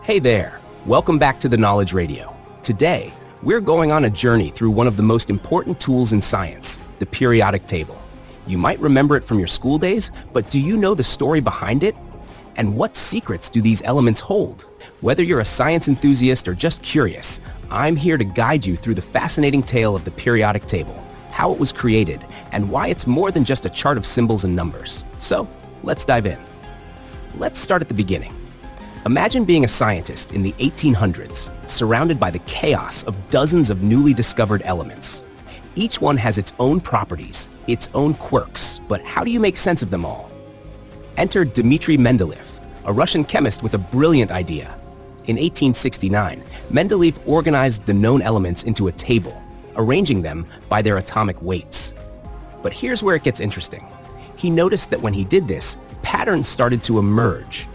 Hey there, welcome back to the Knowledge Radio. Today, we're going on a journey through one of the most important tools in science, the periodic table. You might remember it from your school days, but do you know the story behind it? And what secrets do these elements hold? Whether you're a science enthusiast or just curious, I'm here to guide you through the fascinating tale of the periodic table, how it was created, and why it's more than just a chart of symbols and numbers. So, let's dive in. Let's start at the beginning. Imagine being a scientist in the 1800s, surrounded by the chaos of dozens of newly discovered elements. Each one has its own properties, its own quirks, but how do you make sense of them all? Enter Dmitri Mendeleev, a Russian chemist with a brilliant idea. In 1869, Mendeleev organized the known elements into a table, arranging them by their atomic weights. But here's where it gets interesting. He noticed that when he did this, patterns started to emerge.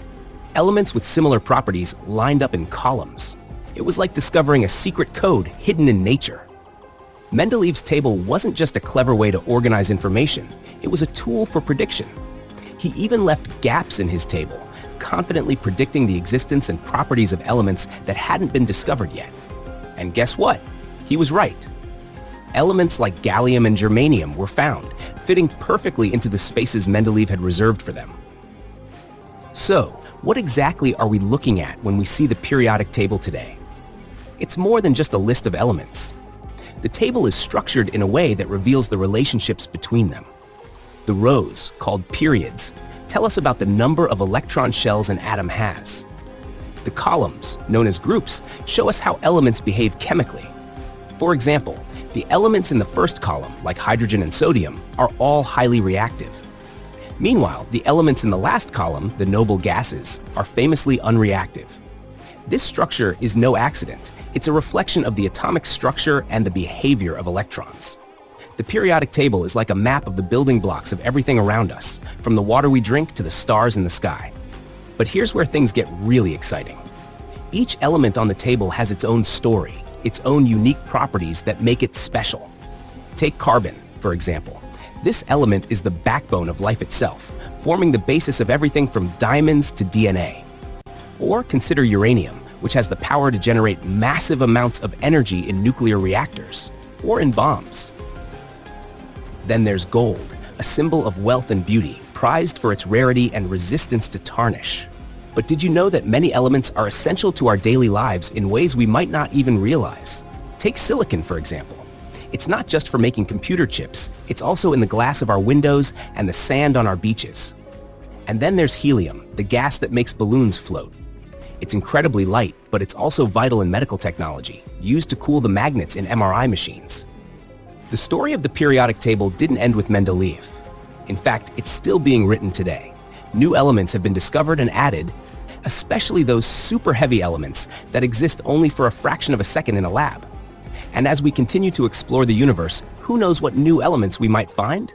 Elements with similar properties lined up in columns. It was like discovering a secret code hidden in nature. Mendeleev's table wasn't just a clever way to organize information, it was a tool for prediction. He even left gaps in his table, confidently predicting the existence and properties of elements that hadn't been discovered yet. And guess what? He was right. Elements like gallium and germanium were found, fitting perfectly into the spaces Mendeleev had reserved for them. So, what exactly are we looking at when we see the periodic table today? It's more than just a list of elements. The table is structured in a way that reveals the relationships between them. The rows, called periods, tell us about the number of electron shells an atom has. The columns, known as groups, show us how elements behave chemically. For example, the elements in the first column, like hydrogen and sodium, are all highly reactive. Meanwhile, the elements in the last column, the noble gases, are famously unreactive. This structure is no accident. It's a reflection of the atomic structure and the behavior of electrons. The periodic table is like a map of the building blocks of everything around us, from the water we drink to the stars in the sky. But here's where things get really exciting. Each element on the table has its own story, its own unique properties that make it special. Take carbon, for example. This element is the backbone of life itself, forming the basis of everything from diamonds to DNA. Or consider uranium, which has the power to generate massive amounts of energy in nuclear reactors, or in bombs. Then there's gold, a symbol of wealth and beauty, prized for its rarity and resistance to tarnish. But did you know that many elements are essential to our daily lives in ways we might not even realize? Take silicon, for example. It's not just for making computer chips, it's also in the glass of our windows and the sand on our beaches. And then there's helium, the gas that makes balloons float. It's incredibly light, but it's also vital in medical technology, used to cool the magnets in MRI machines. The story of the periodic table didn't end with Mendeleev. In fact, it's still being written today. New elements have been discovered and added, especially those super heavy elements that exist only for a fraction of a second in a lab. And as we continue to explore the universe, who knows what new elements we might find?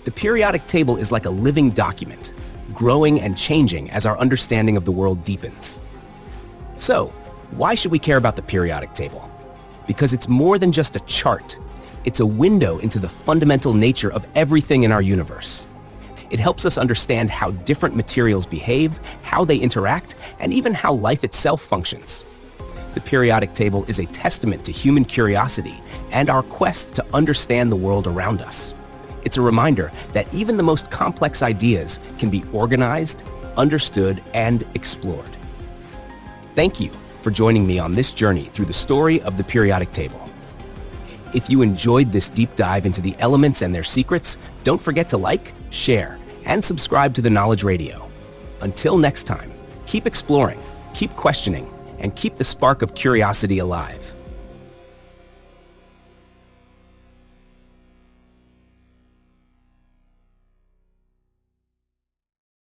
The periodic table is like a living document, growing and changing as our understanding of the world deepens. So, why should we care about the periodic table? Because it's more than just a chart. It's a window into the fundamental nature of everything in our universe. It helps us understand how different materials behave, how they interact, and even how life itself functions. The periodic table is a testament to human curiosity and our quest to understand the world around us. It's a reminder that even the most complex ideas can be organized, understood, and explored. Thank you for joining me on this journey through the story of the periodic table. If you enjoyed this deep dive into the elements and their secrets, don't forget to like, share, and subscribe to the Knowledge Radio. Until next time, keep exploring, keep questioning, and keep the spark of curiosity alive.